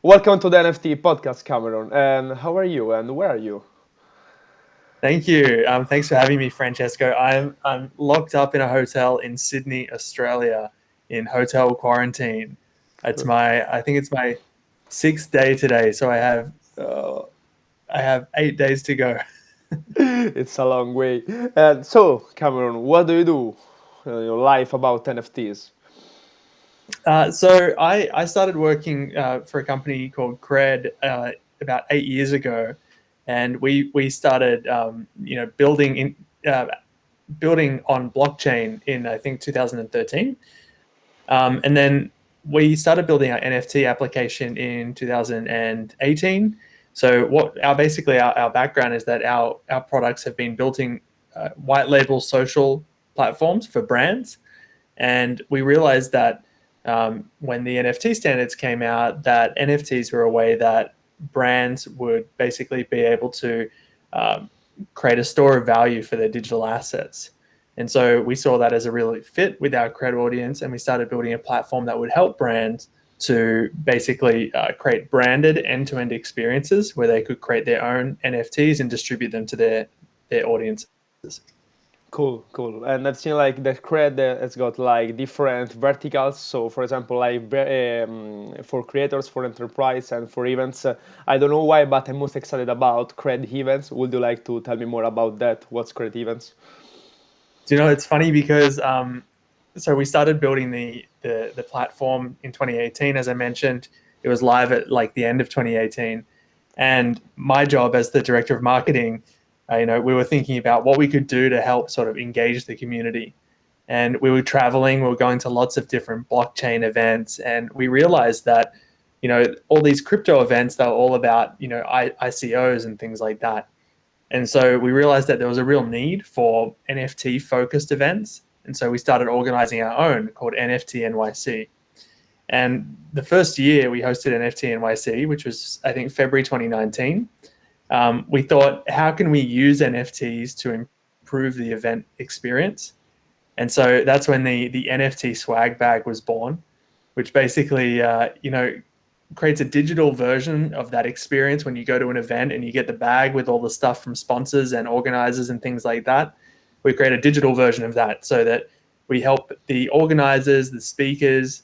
Welcome to the NFT Podcast, Cameron. And how are you and where are you? Thank you. Thanks for having me, Francesco. I'm locked up in a hotel in Sydney, Australia, in hotel quarantine. I think it's my sixth day today, so I have 8 days to go. It's a long way. And so, Cameron, what do you do in your life about NFTs? So I started working for a company called Kred about 8 years ago, and we started uh, building on blockchain in I think 2013. And then we started building our NFT application in 2018. So what our background is that our products have been building white label social platforms for brands, and we realized that when the NFT standards came out, that NFTs were a way that brands would basically be able to um, create a store of value for their digital assets. And so we saw that as a really fit with our Kred audience, and we started building a platform that would help brands to basically create branded end-to-end experiences where they could create their own NFTs and distribute them to their audiences. Cool, cool. And I've seen like the Cred has got like different verticals. So, for example, like for creators, for enterprise, and for events. I don't know why, but I'm most excited about Cred events. Would you like to tell me more about that? What's Cred events? Do you know, it's funny because so we started building the platform in 2018. As I mentioned, it was live at like the end of 2018, and my job as the director of marketing, we were thinking about what we could do to help sort of engage the community. And we were traveling, we were going to lots of different blockchain events, and we realized that all these crypto events, they were all about ICOs and things like that. And so we realized that there was a real need for NFT focused events. And so we started organizing our own called NFT NYC. And the first year we hosted NFT NYC, which was, I think, February 2019. We thought, how can we use NFTs to improve the event experience? And so that's when the NFT swag bag was born, which basically, creates a digital version of that experience when you go to an event and you get the bag with all the stuff from sponsors and organizers and things like that. We create a digital version of that so that we help the organizers, the speakers,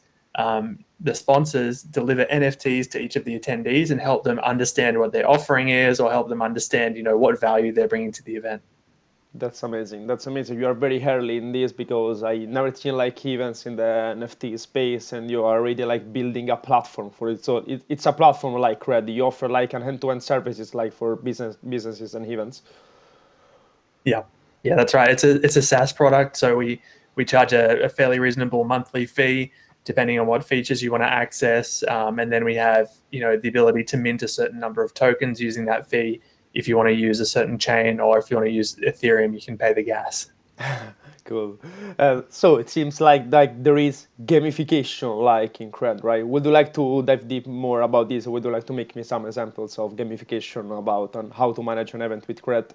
the sponsors deliver NFTs to each of the attendees and help them understand what their offering is, or help them understand, what value they're bringing to the event. That's amazing. That's amazing. You are very early in this because I never seen like events in the NFT space, and you are already like building a platform for it. So it's a platform like Red. You offer like an end-to-end services like for businesses and events. Yeah, yeah, that's right. It's a SaaS product, so we charge a fairly reasonable monthly fee depending on what features you want to access, and then we have the ability to mint a certain number of tokens using that fee. If you want to use a certain chain, or if you want to use Ethereum, you can pay the gas. Cool. So it seems like there is gamification like in Cred, right? Would you like to dive deep more about this? Or would you like to make me some examples of gamification about and how to manage an event with Cred?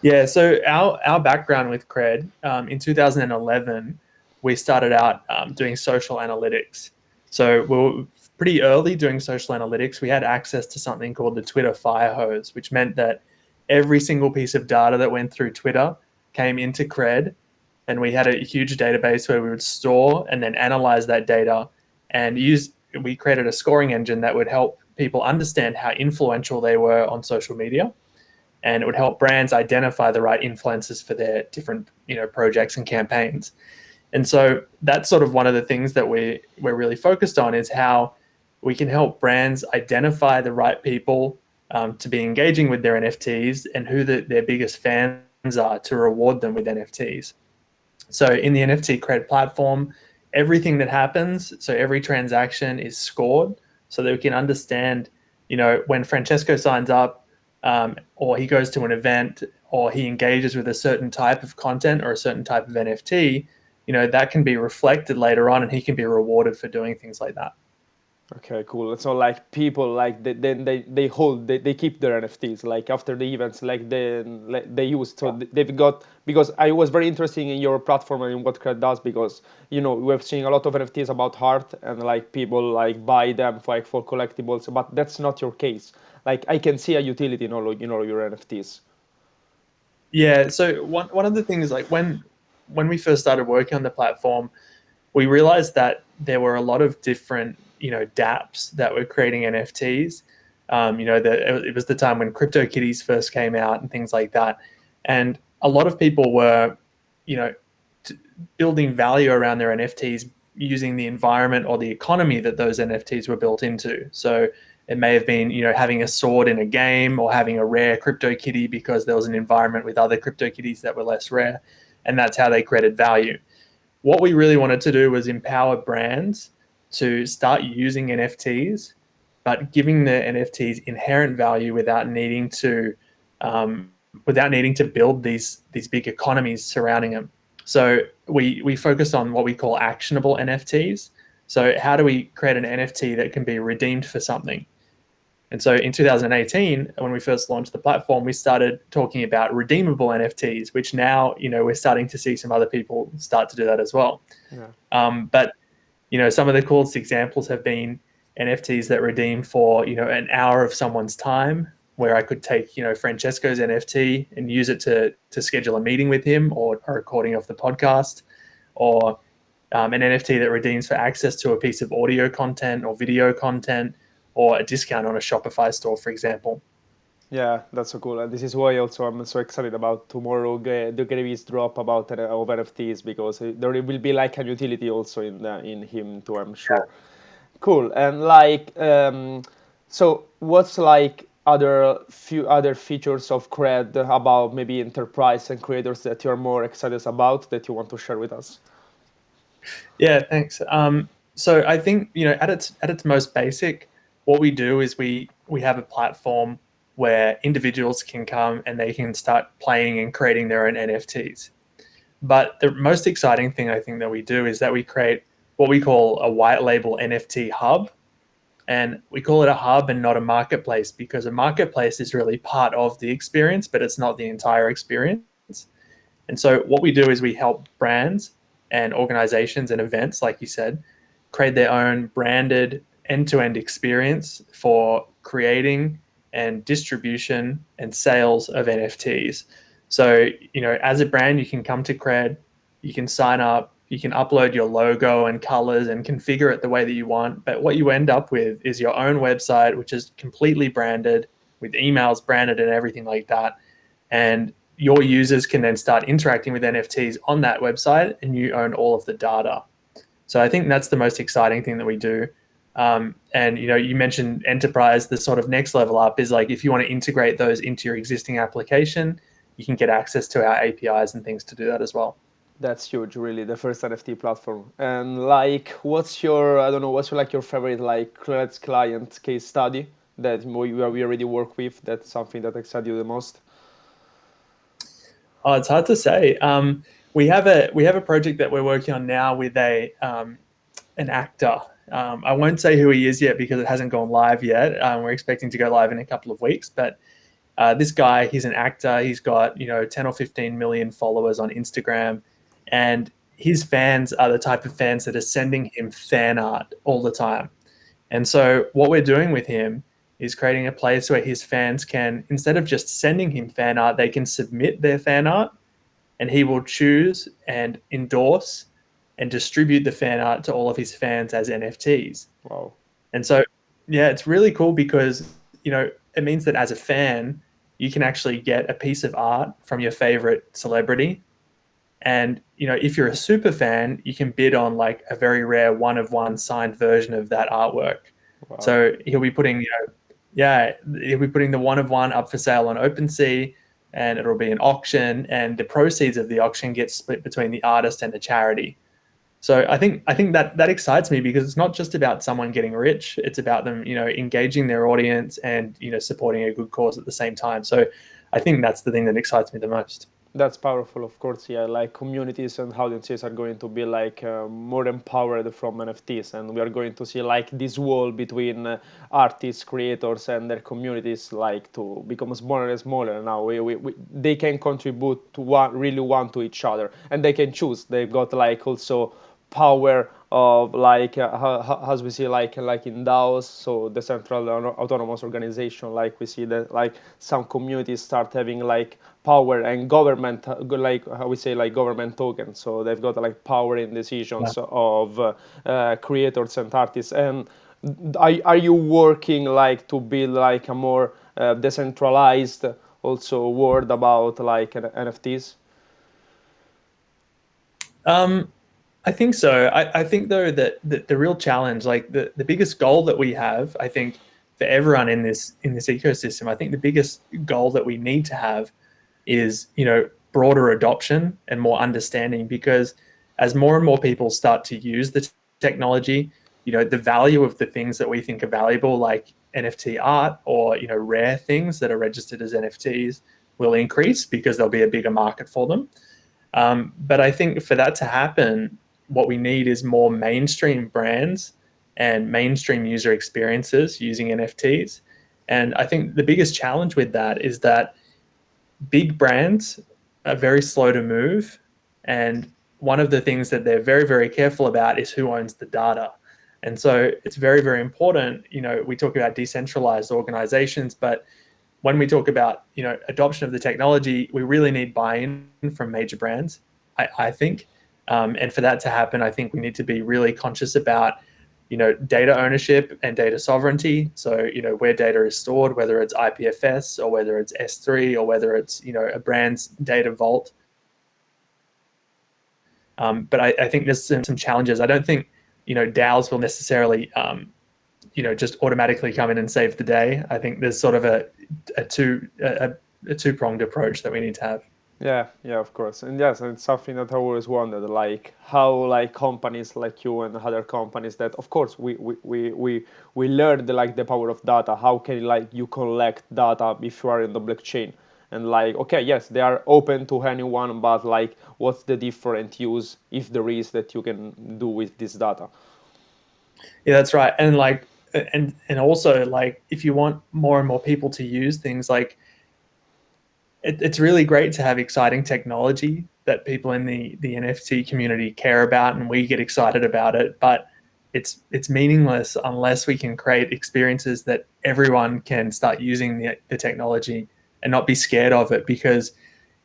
Yeah, so our background with Cred, in 2011, we started out doing social analytics. So we were pretty early doing social analytics. We had access to something called the Twitter fire hose, which meant that every single piece of data that went through Twitter came into Cred, and we had a huge database where we would store and then analyze that data and use. We created a scoring engine that would help people understand how influential they were on social media, and it would help brands identify the right influencers for their different projects and campaigns. And so that's sort of one of the things that we're really focused on, is how we can help brands identify the right people to be engaging with their NFTs, and who their biggest fans are, to reward them with NFTs. So in the NFT Cred platform, everything that happens, so every transaction is scored, so that we can understand, when Francesco signs up, or he goes to an event, or he engages with a certain type of content or a certain type of NFT, that can be reflected later on, and he can be rewarded for doing things like that. Okay, cool. So like people like they hold they keep their NFTs like after the events they use so they've got because I was very interested in your platform and in what Kred does because we've seen a lot of NFTs about art and like people like buy them for like for collectibles but that's not your case. Like I can see a utility in all your NFTs. Yeah. So one of the things, like when we first started working on the platform, we realized that there were a lot of different dApps that were creating NFTs. It was the time when CryptoKitties first came out and things like that, and a lot of people were you know building value around their NFTs using the environment or the economy that those NFTs were built into. So it may have been, having a sword in a game or having a rare crypto kitty because there was an environment with other crypto kitties that were less rare. And that's how they created value. What we really wanted to do was empower brands to start using NFTs, but giving the NFTs inherent value without needing to build these big economies surrounding them. So we focus on what we call actionable NFTs. So how do we create an NFT that can be redeemed for something? And so in 2018, when we first launched the platform, we started talking about redeemable NFTs, which now, we're starting to see some other people start to do that as well. Yeah. But, some of the coolest examples have been NFTs that redeem for, an hour of someone's time, where I could take, Francesco's NFT and use it to schedule a meeting with him or a recording of the podcast, or an NFT that redeems for access to a piece of audio content or video content, or a discount on a Shopify store, for example. Yeah, that's so cool. And this is why also I'm so excited about tomorrow the Gravy's drop about of NFTs because there will be like a utility also in him too, I'm sure. Cool. And like so what's like other few other features of Cred about maybe enterprise and creators that you're more excited about that you want to share with us? Yeah, thanks. So I think at its most basic, what we do is we have a platform where individuals can come and they can start playing and creating their own NFTs. But the most exciting thing I think that we do is that we create what we call a white label NFT hub. And we call it a hub and not a marketplace because a marketplace is really part of the experience, but it's not the entire experience. And so what we do is we help brands and organizations and events, like you said, create their own branded end-to-end experience for creating and distribution and sales of NFTs. So, as a brand, you can come to Kred, you can sign up, you can upload your logo and colors and configure it the way that you want. But what you end up with is your own website, which is completely branded with emails branded and everything like that. And your users can then start interacting with NFTs on that website and you own all of the data. So I think that's the most exciting thing that we do. And you mentioned enterprise. The sort of next level up is like if you want to integrate those into your existing application, you can get access to our APIs and things to do that as well. That's huge, really, the first NFT platform. And like, what's your, I don't know, what's your, like your favorite like client case study that we already work with? That's something that excited you the most. Oh, it's hard to say. We have a project that we're working on now with an actor. I won't say who he is yet because it hasn't gone live yet. We're expecting to go live in a couple of weeks. But this guy, he's an actor. He's got 10 or 15 million followers on Instagram, and his fans are the type of fans that are sending him fan art all the time. And so what we're doing with him is creating a place where his fans can, instead of just sending him fan art, they can submit their fan art and he will choose and endorse and distribute the fan art to all of his fans as NFTs. Wow. And so, yeah, it's really cool because, it means that as a fan, you can actually get a piece of art from your favorite celebrity. And, if you're a super fan, you can bid on like a very rare one of one signed version of that artwork. Wow. So he'll be putting the one of one up for sale on OpenSea, and it'll be an auction, and the proceeds of the auction get split between the artist and the charity. So I think that excites me because it's not just about someone getting rich; it's about them, engaging their audience and supporting a good cause at the same time. So I think that's the thing that excites me the most. That's powerful, of course. Yeah, like communities and audiences are going to be like more empowered from NFTs, and we are going to see like this wall between artists, creators, and their communities like to become smaller and smaller. Now they can contribute to one to each other, and they can choose. They've got like also power of like as we see like in DAOs, so decentralized autonomous organization. Like we see that like some communities start having like power and government, like how we say like government tokens. So they've got like power in Yeah. decisions of creators and artists. And are you working like to build like a more decentralized also world about like NFTs? I think so. I think though that the real challenge, like the biggest goal that we have, I think for everyone in this ecosystem, I think the biggest goal that we need to have is, broader adoption and more understanding, because as more and more people start to use the technology, the value of the things that we think are valuable, like NFT art or, rare things that are registered as NFTs, will increase because there'll be a bigger market for them. But I think for that to happen, what we need is more mainstream brands and mainstream user experiences using NFTs. And I think the biggest challenge with that is that big brands are very slow to move. And one of the things that they're very, very careful about is who owns the data. And so it's very, very important. We talk about decentralized organizations, but when we talk about adoption of the technology, we really need buy-in from major brands, I think. And for that to happen, I think we need to be really conscious about data ownership and data sovereignty. So where data is stored, whether it's IPFS or whether it's S3 or whether it's a brand's data vault. But I think there's some challenges. I don't think DAOs will necessarily just automatically come in and save the day. I think there's sort of a two-pronged approach that we need to have. Yeah, yeah, of course. And yes, and it's something that I always wondered, like how like companies like you and other companies that of course we learned like the power of data. How can like you collect data if you are in the blockchain? And like, okay, yes, they are open to anyone, but like what's the different use if there is that you can do with this data? Yeah, that's right. And like, and also like, if you want more and more people to use things, like it's really great to have exciting technology that people in the NFT community care about, and we get excited about it. But it's meaningless unless we can create experiences that everyone can start using the technology and not be scared of it. Because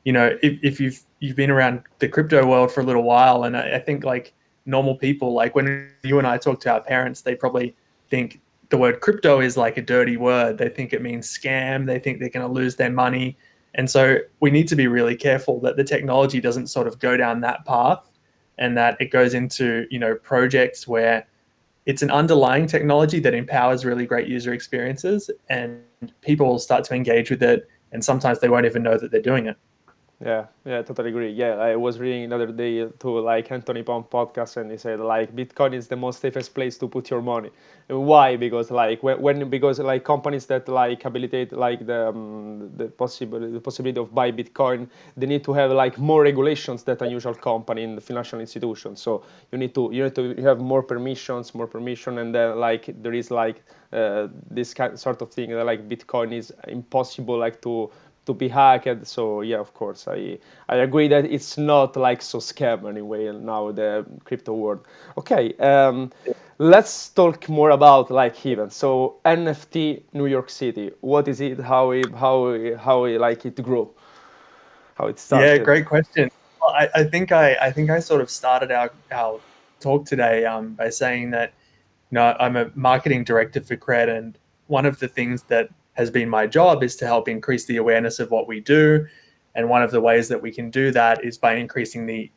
if you've been around the crypto world for a little while, and I think like normal people, like when you and I talk to our parents, they probably think the word crypto is like a dirty word. They think it means scam. They think they're going to lose their money. And so we need to be really careful that the technology doesn't sort of go down that path, and that it goes into projects where it's an underlying technology that empowers really great user experiences, and people will start to engage with it, and sometimes they won't even know that they're doing it. Yeah, yeah, totally agree. Yeah, I was reading the other day to like Anthony Pom podcast, and he said like Bitcoin is the most safest place to put your money. And why? Because like because like companies that like habilitate like the possibility of buy Bitcoin, they need to have like more regulations than a usual company in the financial institution. So you need to have more permissions, more permission, and then like there is like this kind sort of thing that like Bitcoin is impossible like to be hacked. So yeah, of course, I agree that it's not like so scam anyway now the crypto world. Okay, let's talk more about like events. So NFT New York City, what is it? How we like it grew? How it Yeah, started? great question. Well, I think I sort of started our talk today by saying that I'm a marketing director for Kred, and one of the things that has been my job is to help increase the awareness of what we do. And one of the ways that we can do that is by increasing the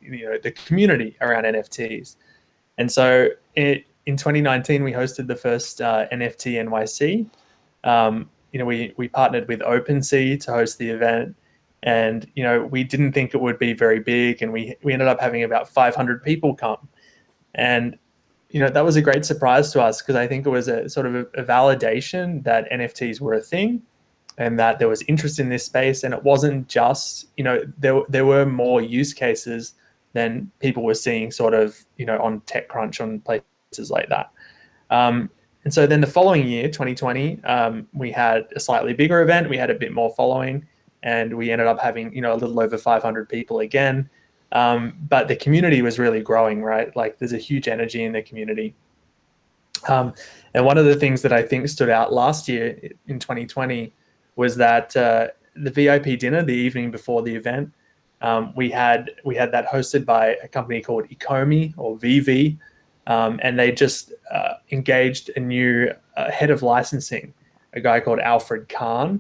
community around NFTs. And so in 2019, we hosted the first NFT NYC. We partnered with OpenSea to host the event, and we didn't think it would be very big, and we ended up having about 500 people come. And that was a great surprise to us, because I think it was a sort of a validation that NFTs were a thing. and that there was interest in this space. And it wasn't just, there were more use cases than people were seeing sort of, on TechCrunch, on places like that. And so then the following year, 2020, we had a slightly bigger event. We had a bit more following, and we ended up having, a little over 500 people again. But the community was really growing, right? Like there's a huge energy in the community. And one of the things that I think stood out last year in 2020 was that the VIP dinner, the evening before the event, we had that hosted by a company called Ecomi, or VV, and they just engaged a new head of licensing, a guy called Alfred Kahn.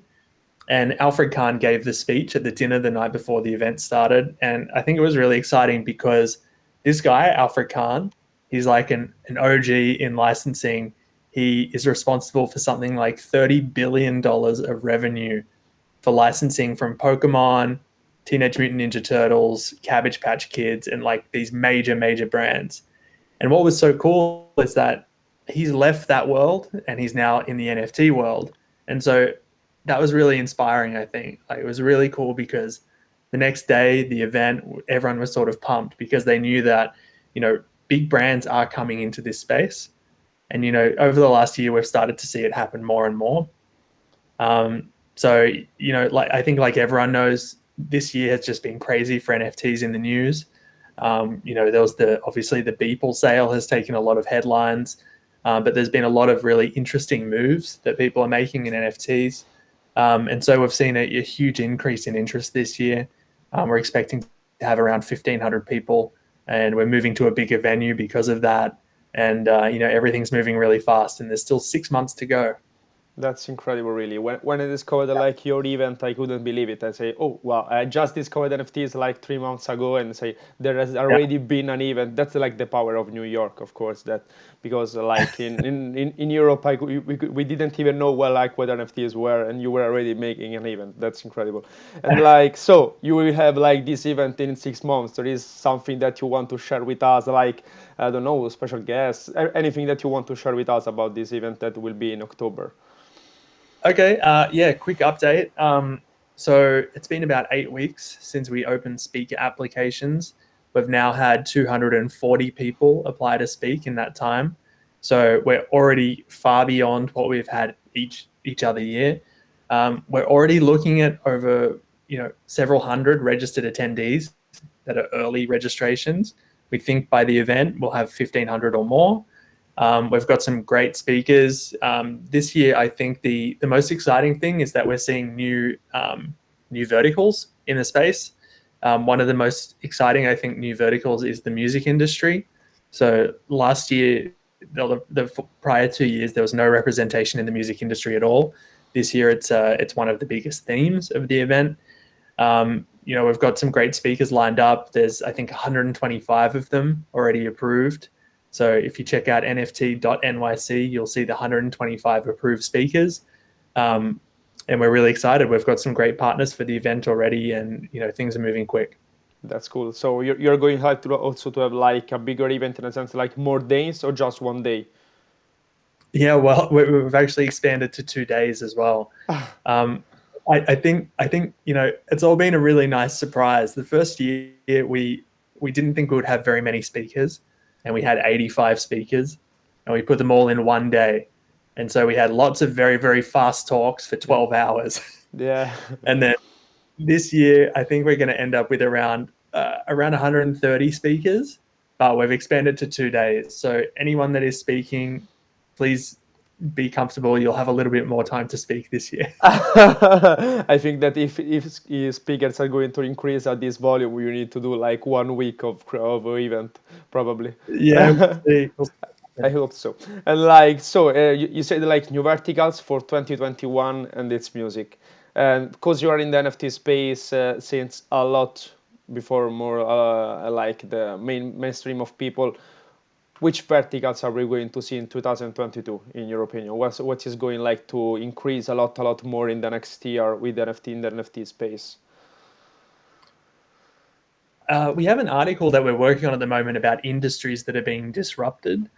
And Alfred Kahn gave the speech at the dinner the night before the event started. And I think it was really exciting because this guy, Alfred Kahn, he's like an OG in licensing. He is responsible for something like $30 billion of revenue for licensing from Pokemon, Teenage Mutant Ninja Turtles, Cabbage Patch Kids, and like these major, major brands. And what was so cool is that he's left that world and he's now in the NFT world. And so that was really inspiring, I think. Like, it was really cool because the next day, the event, everyone was sort of pumped because they knew that, big brands are coming into this space. And, over the last year, we've started to see it happen more and more. So, like, I think like everyone knows, this year has just been crazy for NFTs in the news. There was obviously the Beeple sale has taken a lot of headlines, but there's been a lot of really interesting moves that people are making in NFTs. And so we've seen a huge increase in interest this year. We're expecting to have around 1,500 people, and we're moving to a bigger venue because of that. And, everything's moving really fast, and there's still 6 months to go. That's incredible, really. When I discovered like your event, I couldn't believe it. I say, oh wow, I just discovered NFTs like 3 months ago, and say there has already been an event. That's like the power of New York, of course. That because like in Europe, we didn't even know like what NFTs were, and you were already making an event. That's incredible. And like so, you will have like this event in 6 months. There is something that you want to share with us, like I don't know, special guests, anything that you want to share with us about this event that will be in October. Okay, quick update. So it's been about 8 weeks since we opened speaker applications. We've now had 240 people apply to speak in that time. So we're already far beyond what we've had each other year. We're already looking at over, several hundred registered attendees that are early registrations. We think by the event we'll have 1,500 or more. We've got some great speakers. This year, I think the most exciting thing is that we're seeing new verticals in the space. One of the most exciting, I think, new verticals is the music industry. So last year, the prior 2 years, there was no representation in the music industry at all. This year, it's one of the biggest themes of the event. We've got some great speakers lined up. There's, I think, 125 of them already approved. So if you check out NFT.NYC, you'll see the 125 approved speakers. And we're really excited. We've got some great partners for the event already, and things are moving quick. That's cool. So you're going to have to also to have like a bigger event in a sense, like more days or just one day? Yeah, well, we've actually expanded to 2 days as well. I think it's all been a really nice surprise. The first year we didn't think we would have very many speakers, and we had 85 speakers, and we put them all in one day. And so we had lots of very, very fast talks for 12 hours. Yeah. And then this year, I think we're going to end up with around 130 speakers, but we've expanded to 2 days. So anyone that is speaking, please be comfortable. You'll have a little bit more time to speak this year. I think that if speakers are going to increase at this volume, you need to do like 1 week of event, probably. Yeah, we'll see. I hope so. And like so, you said like new verticals for 2021, and it's music. And because you are in the NFT space since a lot before, more like the mainstream of people, which verticals are we going to see in 2022, in your opinion? What is going like to increase a lot more in the next year with NFT in the NFT space? We have an article that we're working on at the moment about industries that are being disrupted.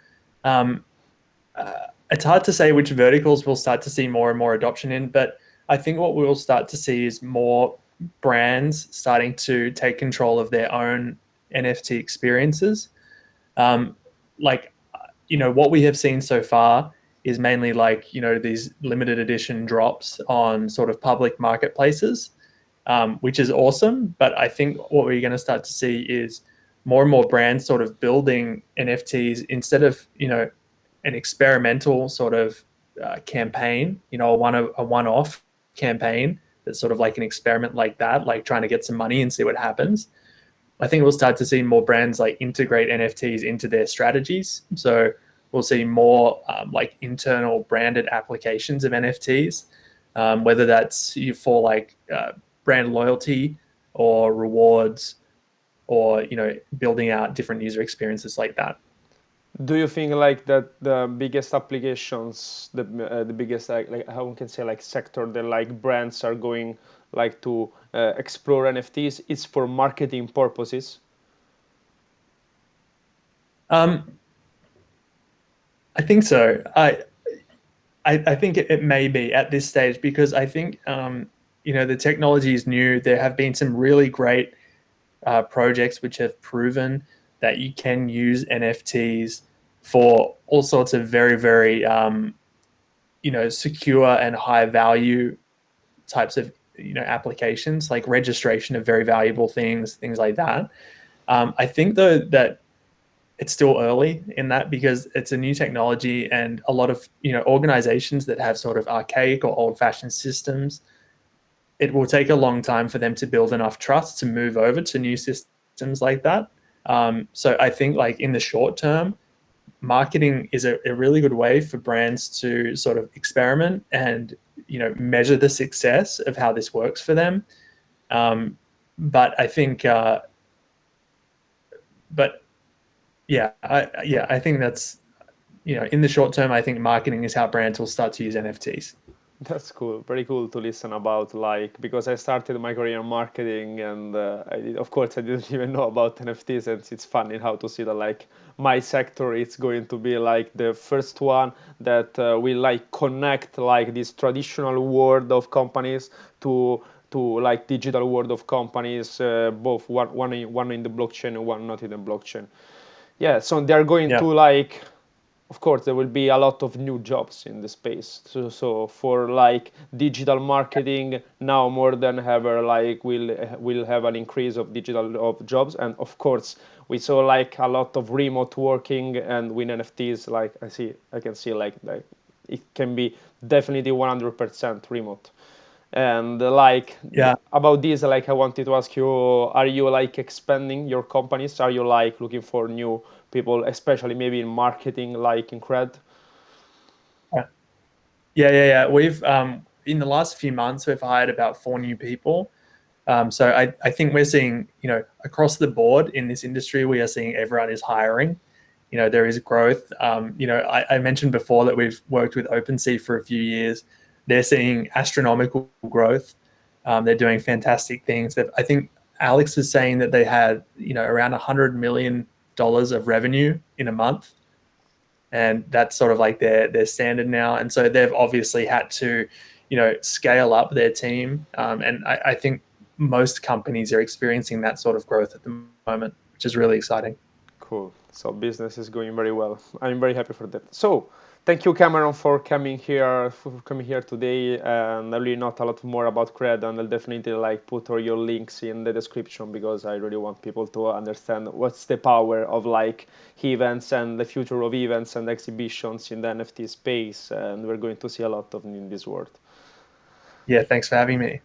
It's hard to say which verticals we'll start to see more and more adoption in, but I think what we'll start to see is more brands starting to take control of their own NFT experiences. Um, like, what we have seen so far is mainly like, these limited edition drops on sort of public marketplaces, which is awesome. But I think what we're going to start to see is more and more brands sort of building NFTs instead of, an experimental sort of campaign, a one-off campaign that's sort of like an experiment like that, like trying to get some money and see what happens. I think we'll start to see more brands like integrate NFTs into their strategies. So we'll see more like internal branded applications of NFTs, whether that's for like brand loyalty or rewards, or building out different user experiences like that. Do you think like that the biggest applications, the biggest like how we can say like sector that like brands are going like to explore NFTs is for marketing purposes? Um, I think so. I think it may be at this stage, because I think the technology is new. There have been some really great projects which have proven that you can use NFTs for all sorts of very, very secure and high value types of applications, like registration of very valuable things like that. I think though that it's still early in that, because it's a new technology, and a lot of organizations that have sort of archaic or old-fashioned systems, it will take a long time for them to build enough trust to move over to new systems like that. So I think like in the short term, marketing is a really good way for brands to sort of experiment and measure the success of how this works for them. But I think, but I think that's in the short term, I think marketing is how brands will start to use NFTs. That's cool. Very cool to listen about like because I started my career in marketing and of course I didn't even know about NFTs and it's funny how to see that like my sector is going to be like the first one that will like connect like this traditional world of companies to like digital world of companies, both one in the blockchain and one not in the blockchain. Yeah, so they're going to Yeah. like of course there will be a lot of new jobs in the space, so for like digital marketing now more than ever like will have an increase of digital of jobs, and of course we saw like a lot of remote working, and with NFTs like I can see like it can be definitely 100% remote. And like Yeah. about this, like I wanted to ask you, are you like expanding your companies? Are you like looking for new people, especially maybe in marketing, like in Kred? Yeah. We've in the last few months we've hired about 4 new people. So I think we're seeing, across the board in this industry, we are seeing everyone is hiring. There is growth. I mentioned before that we've worked with OpenSea for a few years. They're seeing astronomical growth. They're doing fantastic things. I think Alex was saying that they had, around $100 million of revenue in a month, and that's sort of like their standard now. And so they've obviously had to, scale up their team. And I think most companies are experiencing that sort of growth at the moment, which is really exciting. Cool. So business is going very well. I'm very happy for that. So thank you, Cameron, for coming here today. And I really not a lot more about Cred, and I'll definitely like put all your links in the description because I really want people to understand what's the power of like events and the future of events and exhibitions in the NFT space. And we're going to see a lot of in this world. Yeah, thanks for having me.